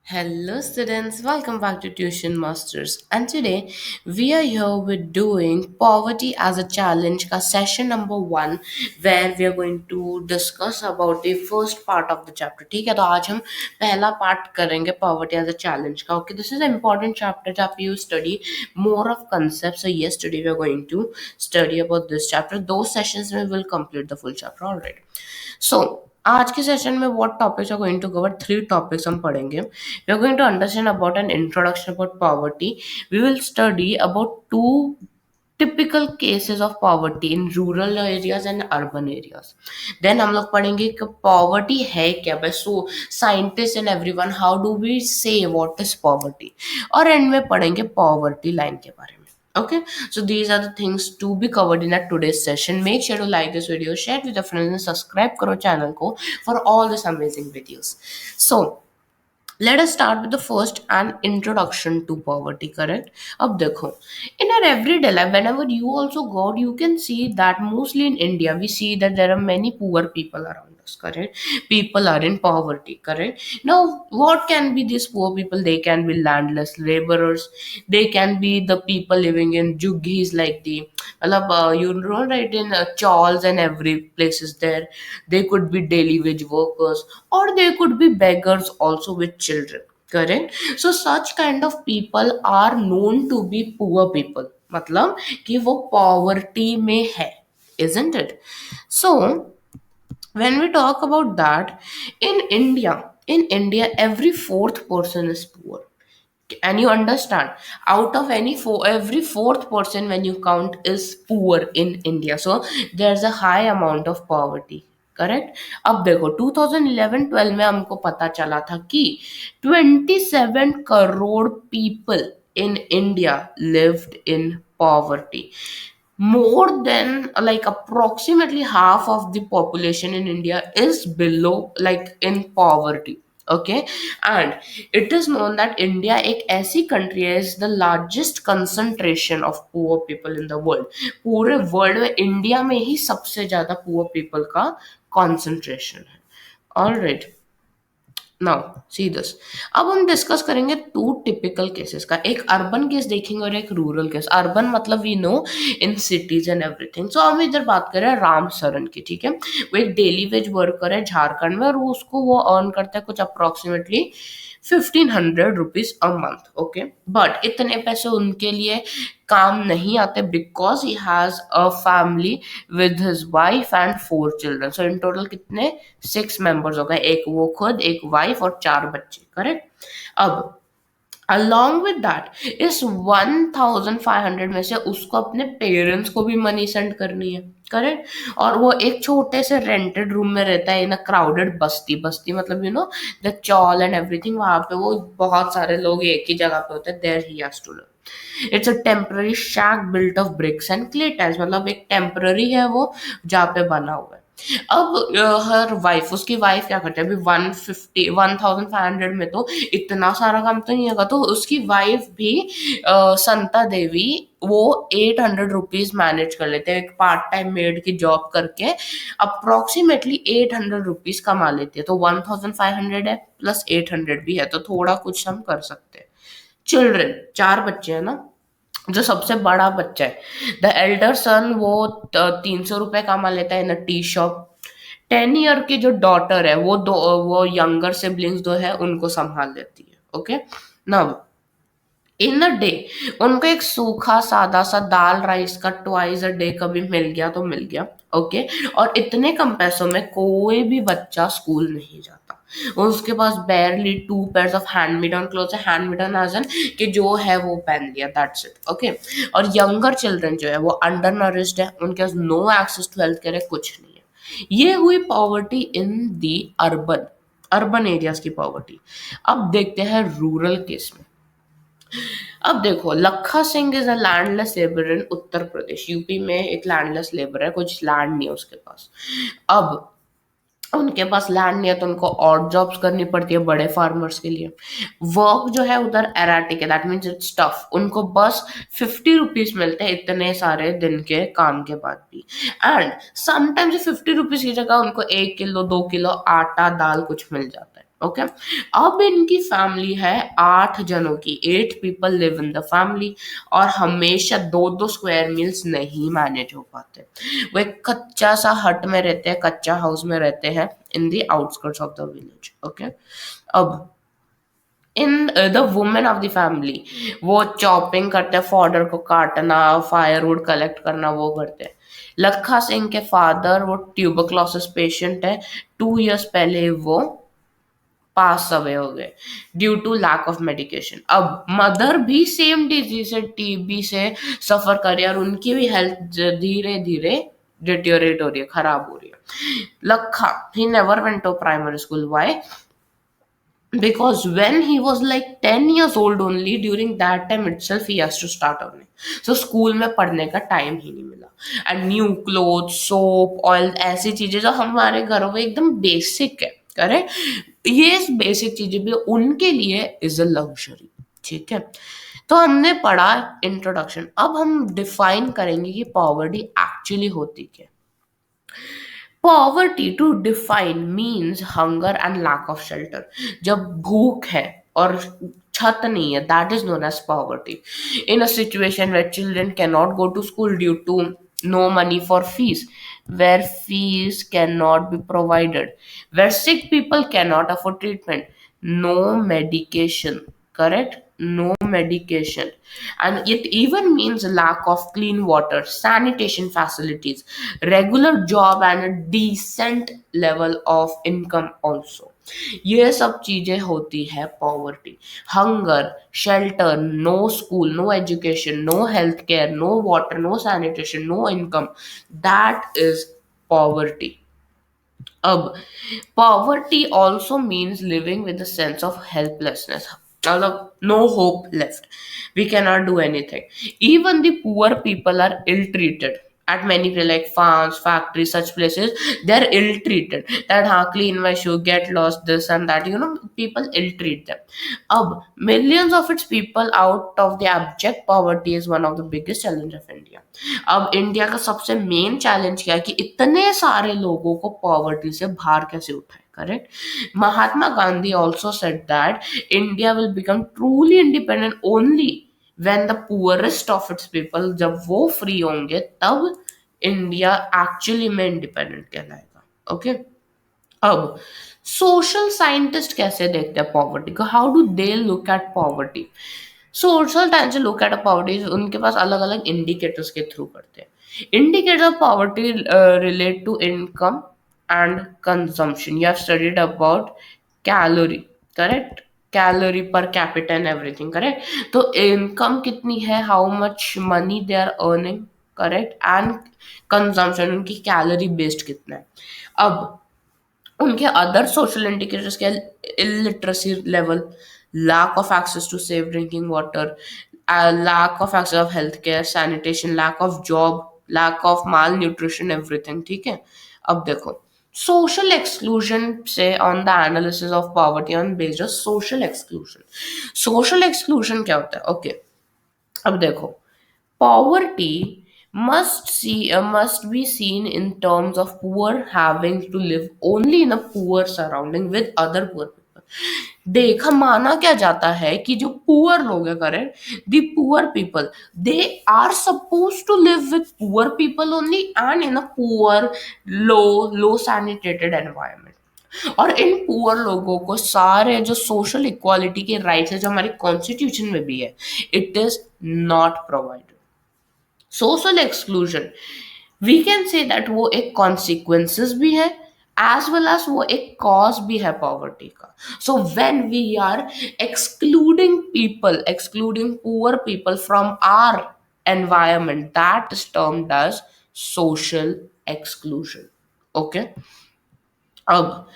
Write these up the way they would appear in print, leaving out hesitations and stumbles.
Hello students, welcome back to Tuition Masters. And today we are here with doing poverty as a challenge ka session number 1 where we are going to discuss about the first part of the chapter. ठीक है तो आज हम पहला part करेंगे poverty as a challenge का. Okay, this is an important chapter जहाँ पे you study more of concepts. So yes, today we are going to study about this chapter. Those sessions we will complete the full chapter. All right. So आज के session में what topics are going to cover three topics हम पढ़ेंगे. We are going to understand about an introduction about poverty. We will study about two typical cases of poverty in rural areas and urban areas. Then हम लोग पढ़ेंगे कि poverty है क्या भाई. So scientists and everyone, how do we say what is poverty. और end में पढ़ेंगे poverty line के बारे में. Okay, so these are the things to be covered in our today's session. Make sure to like this video, share it with your friends and subscribe करो channel को for all these amazing videos. So let us start with the first an introduction to poverty. Correct. अब देखो, in our everyday life whenever you also go out, you can see that mostly in India we see that there are many poor people around us. Correct. People are in poverty. Correct. Now what can be these poor people? They can be landless laborers, they can be the people living in juggies, like the you know, right, in chawls and every place is there. They could be daily wage workers, or they could be beggars also with children. Correct. So such kind of people are known to be poor people. मतलब कि वो poverty में है, isn't it? So when we talk about that, in India every fourth person is poor. And you understand, out of every fourth person when you count is poor in India. So there's a high amount of poverty. Correct. अब देखो 2011-12 में हमको पता चला था कि 27 crore people in India lived in poverty. More than like approximately half of the population in India is below, like in poverty. Okay. And it is known that India एक ऐसी country है, is the largest concentration of poor people in the world. पूरे world में India में ही सबसे ज्यादा poor people का concentration है. All right. Now see this. अब हम डिस्कस करेंगे टू टिपिकल केसेस का. एक अर्बन केस देखेंगे और एक रूरल केस. अर्बन मतलब we know in cities and everything. So हम इधर बात कर रहे हैं राम सरन की. ठीक है. वो एक डेली वेज वर्कर है झारखंड में, और वो अर्न करता है कुछ approximately 1500 rupees a month. Okay. But इतने पैसे उनके लिए काम नहीं आते because he has a family with his wife and 4 children. So in total कितने 6 मेंबर्स हो गए. एक वो खुद, एक वाइफ और 4 बच्चे. करेक्ट. अब along with that इस 1500 में से उसको अपने पेरेंट्स को भी मनी सेंड करनी है. करेक्ट. और वो एक छोटे से रेंटेड रूम में रहता है इन अ क्राउडेड बस्ती. बस्ती मतलब you know the chawl and everything. वहां पे वो बहुत सारे लोग एक ही जगह पे होते हैं. There he has to live. It's a temporary shack built of bricks and clay tiles. मतलब एक टेम्पररी है वो जहाँ पे बना हुआ है. अब हर वाइफ, उसकी वाइफ क्या करती है अभी 1500 में तो इतना सारा काम तो नहीं होगा. तो उसकी वाइफ भी संता देवी वो 800 रुपीज मैनेज कर लेते हैं. एक पार्ट टाइम मेड की जॉब करके अप्रोक्सीमेटली 800 रुपीज कमा लेती है. तो 1500 है प्लस 800 भी है, तो थोड़ा कुछ हम कर सकते हैं. चिल्ड्रन 4 बच्चे हैं ना. जो सबसे बड़ा बच्चा है, द एल्डर सन, वो 300 रुपये कमा लेता है इन अ टी शॉप. 10 ईयर की जो डॉटर है वो यंगर सिबलिंग्स जो है उनको संभाल लेती है. Okay. Now in a day उनको एक सूखा सादा सा दाल राइस का ट्वाइस अ डे कभी मिल गया तो मिल गया. ओके. और इतने कम पैसों में कोई भी बच्चा स्कूल नहीं जाता. उसके पास barely 2 pairs of hand me down cloth है. Hand me down as an कि जो है वो पहन लिया, दैट्स इट. ओके. और यंगर चिल्ड्रन जो है वो अंडर नरिश्ड है. उनके पास no access to health care है, कुछ नहीं है. ये हुई poverty in the urban areas की पॉवर्टी. अब देखते हैं रूरल केस में. अब देखो, Lakha Singh is a landless labour in Uttar Pradesh. UP में एक लैंडलेस लेबर है, कुछ लैंड नहीं है उसके पास. अब उनके पास लैंड नहीं है तो उनको ऑड जॉब्स करनी पड़ती है बड़े फार्मर्स के लिए. वर्क जो है उधर एराटिक है, दैट मीन्स इट्स टफ. उनको बस 50 रुपीज मिलते हैं इतने सारे दिन के काम के बाद भी. एंड समटाइम्स 50 रुपीज की जगह उनको 1 किलो 2 किलो आटा दाल कुछ मिल जाता है. ओके। अब इनकी फैमिली है 8 जनों की, 8 people live in the family, और हमेशा 2-2 स्क्वायर मील्स नहीं मैनेज हो पाते। वो एक कच्चा सा हट में रहते हैं, कच्चा हाउस में रहते हैं in the outskirts of the village. Okay. अब in the women of the family, वो चॉपिंग करते हैं, फॉडर को काटना, फायरवुड कलेक्ट करना, वो करते हैं। लखा सिंह के फादर वो ट्यूबरक्लोसिस पेशेंट है, 2 इयर्स पहले वो पास अवे हो गए due to lack of medication. अब मदर भी सेम डिजीज से, टीबी से सफर कर रही है, और उनकी भी हेल्थ धीरे धीरे डिटोरेट हो रही है, खराब हो रही है। Lakha, he never went to primary school, why? Because when he was like 10 years old only, during that time itself he has to start earning. So school में पढ़ने का टाइम ही नहीं मिला। And new cloth, soap, oil, ऐसी चीजें जो हमारे घरों में एकदम बेसिक है, करेक्ट, ये बेसिक चीजें भी उनके लिए इज अ लग्जरी। ठीक है, तो हमने पढ़ा इंट्रोडक्शन। अब हम डिफाइन करेंगे कि पॉवर्टी एक्चुअली होती क्या। Poverty to define means hunger and lack of shelter. जब भूख है और छत नहीं है, that is known as poverty. In a situation where children can not go to school due to no money for fees, where fees cannot be provided, where sick people cannot afford treatment, no medication, correct, no medication. And it even means lack of clean water, sanitation facilities, regular job, and a decent level of income also. ये सब चीजें होती है poverty. Hunger, shelter, no school, no education, no health care, no water, no sanitation, no income, that is poverty. अब poverty also means living with a sense of helplessness, मतलब no hope left, we cannot do anything. Even the poor people are ill treated at many places like farms, factories, such places. They're ill treated, that हाँ clean my shoe, get lost, this and that, you know, people ill treat them. अब millions of its people out of the abject poverty is one of the biggest challenge of India. अब India का सबसे main challenge क्या है कि इतने सारे लोगों को पॉवर्टी से बाहर कैसे उठाए, correct. Mahatma Gandhi also said that India will become truly independent only when the poorest of its people, जब वो फ्री होंगे तब इंडिया एक्चुअली में इंडिपेंडेंट कहलाएगा। ओके। अब सोशल साइंटिस्ट कैसे देखते हैं पॉवर्टी को, how do they look at poverty. Social scientist look at poverty, उनके पास अलग अलग इंडिकेटर्स के थ्रू करते हैं। Indicator of poverty relate to income and consumption. You have studied about calorie, correct, calorie per capita and everything, correct. तो income कितनी है, how much money they are earning, correct, and consumption, उनकी calorie based कितना है। अब उनके other social indicators के illiteracy level, lack of access to safe drinking water, lack of access of healthcare, sanitation, lack of job, lack of malnutrition, everything। ठीक है। अब देखो सोशल एक्सक्लूजन से on the analysis of poverty on based of social exclusion. Social exclusion क्या होता है, okay. अब देखो poverty must be seen in terms of poor having to live only in a poor surrounding with other poor people। देखा माना क्या जाता है कि जो पुअर लोग हैं, correct, the poor people, they are suppose to live with poor people only and in a poor low sanitated environment. और इन पुअर लोगों को सारे जो सोशल इक्वालिटी के राइट्स है जो हमारी कॉन्स्टिट्यूशन में भी है, it is not provided. Social exclusion we can say that वो एक कॉन्सिक्वेंसेस भी है एज वेल एज वो एक कॉज भी है पॉवर्टी का। So when we are excluding people, excluding poor people from our environment, that is termed as social exclusion। Okay. अब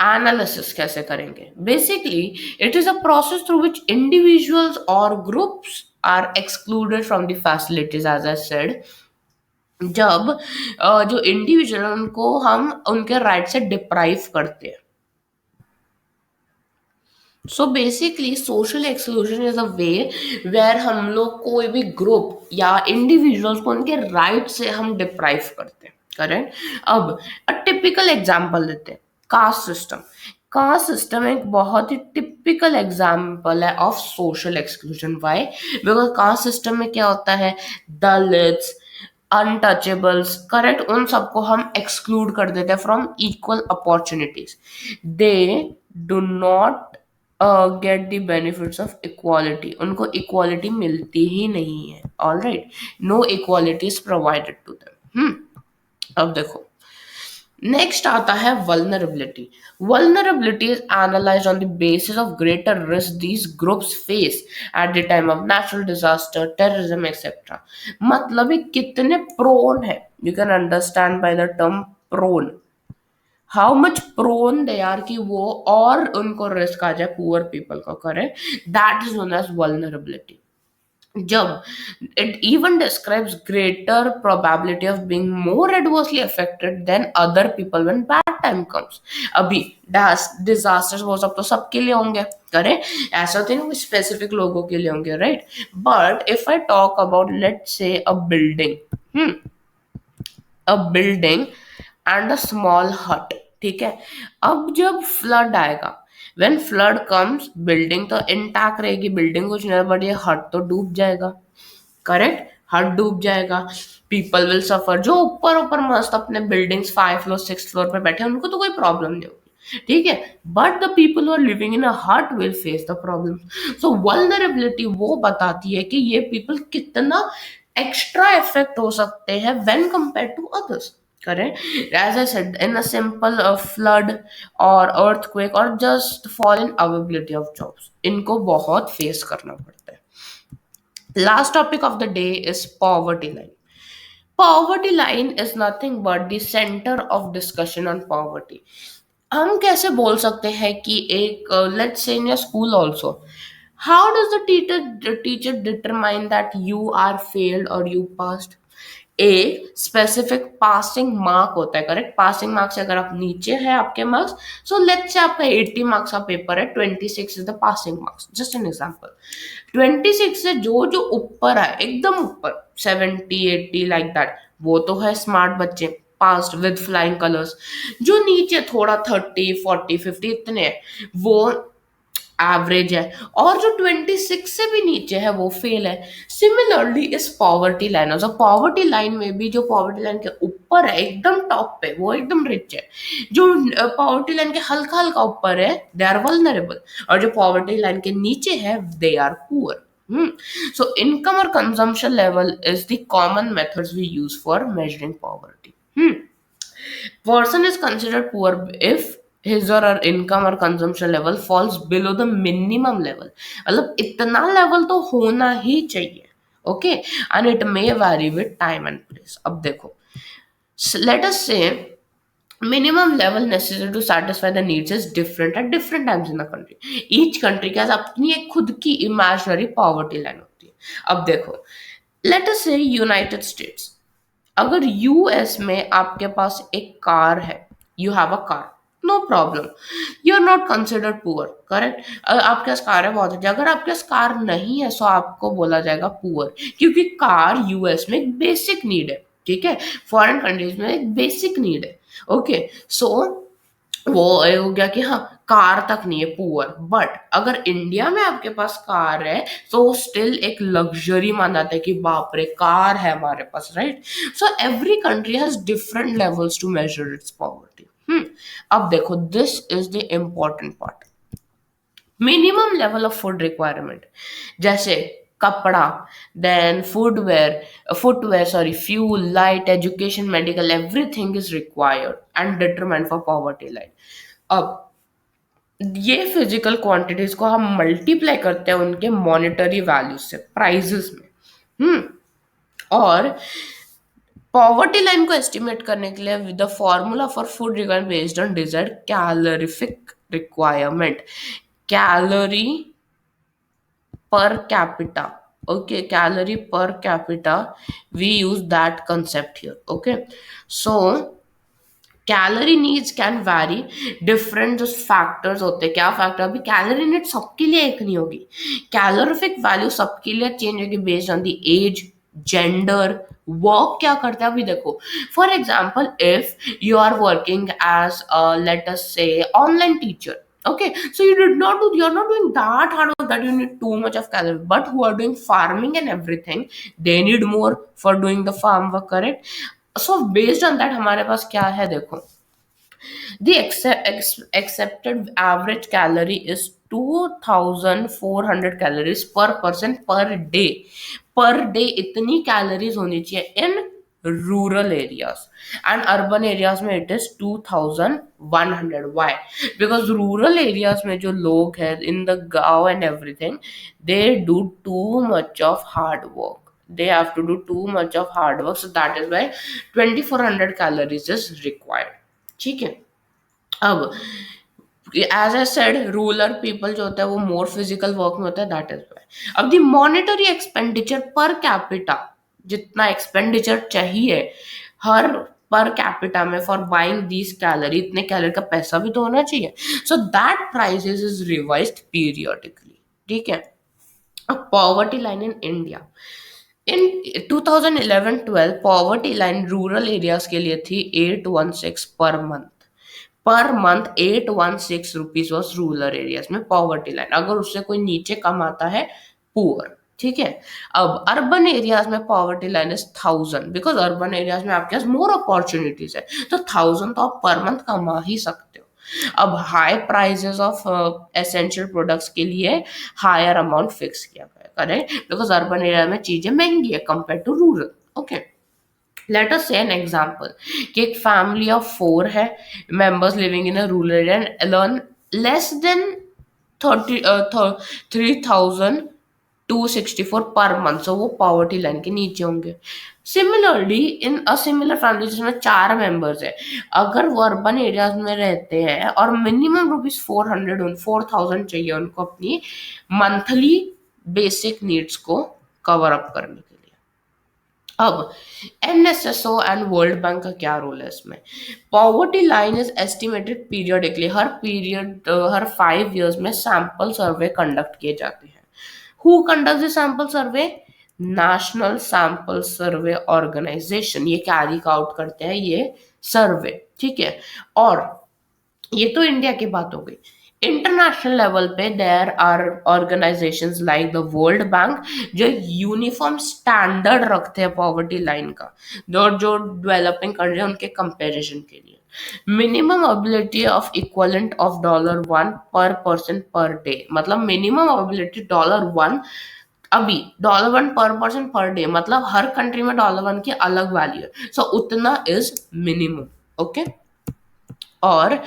एनालिसिस कैसे करेंगे, basically it is a process through which individuals और groups are excluded from the facilities, as I said. जब जो individual उनको हम उनके right से डिप्राइव करते हैं। So basically social exclusion is a way where हम लोग कोई भी ग्रुप या इंडिविजुअल्स को उनके राइट से हम डिप्राइव करते हैं, करेक्ट। अब अ टिपिकल एग्जांपल देते हैं, कास्ट सिस्टम। कास्ट सिस्टम एक बहुत ही टिपिकल एग्जाम्पल है of social exclusion. Why? Because caste system में क्या होता है, दलित्स, अनटचेबल्स, करेक्ट, उन सबको हम एक्सक्लूड कर देते हैं from equal opportunities. They do not get the benefits of equality. उनको इक्वालिटी मिलती ही नहीं है. All right, no equality is provided to them. अब देखो, नेक्स्ट आता है vulnerability. Vulnerability is analyzed on the basis of greater risk these groups face at the time of natural disaster, terrorism, etc. मतलब ये कितने prone है. You can understand by the term prone. How much prone they are कि वो और उनको risk आ जाए poor people को करे. That is known as vulnerability. जब it even describes greater probability of being more adversely affected than other people when bad time comes. अभी disasters वो सब तो सबके लिए होंगे, करे, ऐसा तो नहीं स्पेसिफिक लोगों के लिए होंगे, right. But if I talk about let's say a building, a building and a small हट, ठीक है. अब जब फ्लड आएगा, व्हेन फ्लड कम्स, बिल्डिंग तो इंटैक्ट रहेगी, बिल्डिंग कुछ नहीं, बट ये हट तो डूब जाएगा, करेक्ट. हट डूब जाएगा, पीपल विल सफर. जो ऊपर ऊपर मस्त अपने बिल्डिंग्स 5 फ्लोर 6 फ्लोर पे बैठे हैं, उनको तो कोई प्रॉब्लम नहीं होगी, ठीक है. But the people are living in a hut will face the problem. So vulnerability वो बताती है कि ये पीपल कितना एक्स्ट्रा इफेक्ट हो सकते हैं when compare to others, correct. As I said, in a simple flood or earthquake or just fall in availability of jobs, इनको बहुत फेस करना पड़ता है. Last topic of the day is poverty line. Poverty line is nothing but the center of discussion on poverty. हम कैसे बोल सकते हैं कि एक let's say in school also, how does the teacher determine that you are failed or you passed. एक specific passing mark होता है, करेक्ट. पासिंग मार्क से अगर आप नीचे है आपके मार्क्स, सो लेट्स से आपका 80 मार्क्स का पेपर है, 26 is the passing marks. Just an example. 26 से जो जो ऊपर है, एकदम ऊपर 70 80 लाइक दैट, वो तो है स्मार्ट बच्चे, पास्ड विद फ्लाइंग कलर्स. जो नीचे थोड़ा 30 40 50 इतने हैं, वो एवरेज है. और जो 26 से भी नीचे है वो फेल है. सिमिलरली इस पॉवर्टी लाइन, और पॉवर्टी लाइन में भी जो पॉवर्टी लाइन के ऊपर है एकदम टॉप पे, वो एकदम रिच है. जो पॉवर्टी लाइन के हल्का हल्का ऊपर है, दे आर वल्नरेबल. और जो पॉवर्टी लाइन के नीचे है, they are poor. So income or consumption level is the common methods we use for measuring poverty. Person is considered poor if his or her income or consumption level falls below the minimum level. मतलब इतना level तो होना ही चाहिए, okay. And it may vary with time and place. अब देखो, late us से minimum level necessary to satisfy the needs is different at different times in the country. Each country के पास अपनी एक खुद की imaginary poverty line होती है. अब देखो, let us say United States. अगर यूएस में आपके पास एक कार है, you have a car, no problem, you are not considered poor, correct. आपके पास कार है, बहुत अच्छी. अगर आपके पास कार नहीं है, सो आपको बोला जाएगा पुअर, क्योंकि कार यूएस में एक बेसिक नीड है, ठीक है. फॉरेन कंट्रीज में एक बेसिक नीड है, ओके. सो वो हो गया कि हाँ, कार तक नहीं है, पुअर. बट अगर इंडिया में आपके पास कार है, तो स्टिल एक लग्जरी माना जाता है कि बाप रे कार है हमारे पास, right. So every country has different levels to measure its poverty. अब देखो, this is the important part. Minimum level of food requirement, जैसे कपड़ा, then footwear sorry, fuel, light, education, medical, everything is required and determined for poverty line. अब ये physical quantities को हम multiply करते हैं उनके मॉनेटरी वैल्यूज से, प्राइजेस में. और पॉवर्टी लाइन को एस्टिमेट करने के लिए the formula for food requirement based on desired calorific requirement, calorie per capita, okay, calorie per capita, we use that concept here, okay. So calorie needs can vary, different जो factors होते हैं. क्या factor, अभी calorie need सबके लिए एक नहीं होगी. कैलोरिफिक वैल्यू सबके लिए चेंज होगी based on the age, gender, work क्या करता है. अभी देखो, for example, if you are working as let us say online teacher, Okay, so you're not doing that hard work that you need too much of calorie, but who are doing farming and everything, they need more for doing the farm work, correct? So based on that हमारे पास क्या है देखो, the accepted average calorie is 2400 calories per person per day. Per day इतनी calories होनी चाहिए in rural areas, and urban areas में it is 2100. Why? Because rural areas में जो लोग हैं in the गाँव and everything, they do too much of hard work. They have to do too much of hard work, so that is why 2400 calories is required. ठीक है? अब as I said rural people जो होता है वो more physical work में होता है, दैट इज वाई। अब the monetary expenditure per capita, जितना एक्सपेंडिचर चाहिए हर पर कैपिटा में फॉर बाइंग दिस कैलोरी, इतने कैलोरी का पैसा भी तो होना चाहिए, so that prices is revised periodically. ठीक है। अब poverty line in India in 2011-12 poverty line rural areas के लिए थी 816 per month. Per month 816 rupees was rural areas में पॉवर्टी लाइन, अगर उससे कोई नीचे कमाता है पुअर। ठीक है। अब अर्बन एरियाज में poverty line is 1000, because urban areas में आपके पास मोर अपॉर्चुनिटीज है, तो 1000 तो आप पर मंथ कमा ही सकते हो। अब high prices of essential products के लिए हायर अमाउंट फिक्स किया गया, करेक्ट, बिकॉज अर्बन एरिया में चीजें महंगी है compare to rural. Okay, let us say an example कि एक फैमिली ऑफ 4 है members living in a rural area and earn less than 3264 per month, सो वो पॉवर्टी लाइन के नीचे होंगे। Similarly in a similar family जिसमें 4 मेंबर्स है, अगर वो अर्बन एरियाज में रहते हैं और मिनिमम रुपीज 4000 चाहिए उनको अपनी मंथली बेसिक नीड्स को कवर अप करने के लिए। अब एनएसएसओ एंड वर्ल्ड बैंक का क्या रोल है इसमें? Poverty line is estimated periodically, हर 5 years में सैंपल सर्वे कंडक्ट किए जाते हैं। Who conduct the sample survey? National Sample Survey Organisation, ये कैरी आउट करते हैं ये सर्वे। ठीक है। और ये तो इंडिया की बात हो गई। इंटरनेशनल लेवल पे there are organisations like the World Bank जो यूनिफॉर्म स्टैंडर्ड रखते हैं पॉवर्टी लाइन का, जो डेवलपिंग कंट्री है उनके कंपैरिजन के लिए। Minimum ability of equivalent of $1 पर पर्सन पर डे, मतलब मिनिमम एबिलिटी $1, अभी $1 पर पर्सन पर डे, मतलब हर कंट्री में $1 की अलग वैल्यू है, सो उतना इज मिनिमम। ओके। और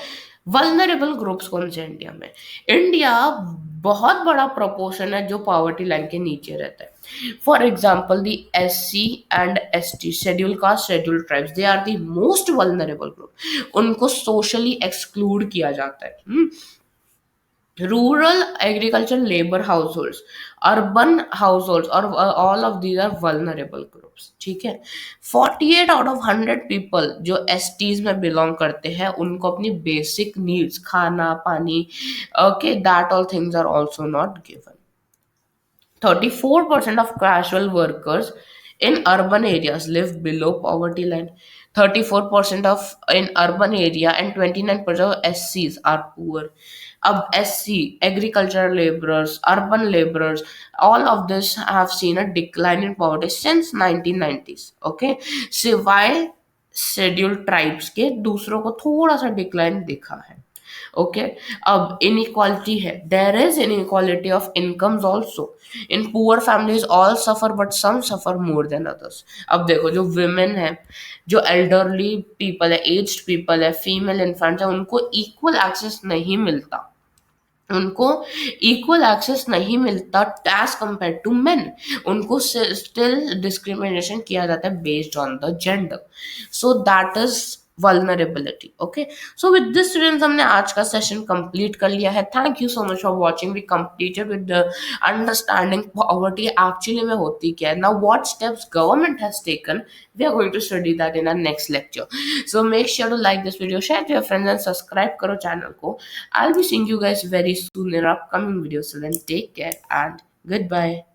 वल्नरेबल ग्रुप्स कौन से इंडिया में? इंडिया बहुत बड़ा प्रोपोर्शन है जो पॉवर्टी लाइन के नीचे रहता है। For example the SC and ST, schedule caste schedule tribes, they are the most vulnerable group, उनको सोशली एक्सक्लूड किया जाता है। Rural agriculture labour households, urban households, और all of these are vulnerable groups. ठीक है। 48 आउट ऑफ 100 पीपल जो STs में belong करते हैं उनको अपनी बेसिक नीड्स, खाना पानी, okay, that all things are also not given. 34% of casual workers in urban areas live below poverty line. 34% of in urban area and 29% of SCs are poor. Ab SC, agricultural laborers, urban laborers, all of this have seen a decline in poverty since 1990s. Okay, सिवाय scheduled tribes के दूसरों को थोड़ा सा decline दिखा है। Okay. अब inequality है, there is inequality of incomes also. In poor families all suffer but some suffer more than others. अब देखो जो विमेन है, जो एल्डरली पीपल है, एज्ड पीपल है, फीमेल इन्फेंट्स है, उनको इक्वल एक्सेस नहीं मिलता, उनको इक्वल एक्सेस नहीं मिलता एज कंपेयर टू मेन, उनको स्टिल डिस्क्रिमिनेशन किया जाता है based on the gender, so that is vulnerability. Okay, so with this students हमने आज का सेशन कंप्लीट कर लिया है। Thank you so much for watching. We completed with the understanding poverty actually में होती क्या है। Now what steps government has taken, we are going to study that in our next lecture. So make sure to like this video, share to your friends and subscribe करो channel को। I'll be seeing you guys very soon in our upcoming videos. So then take care and goodbye.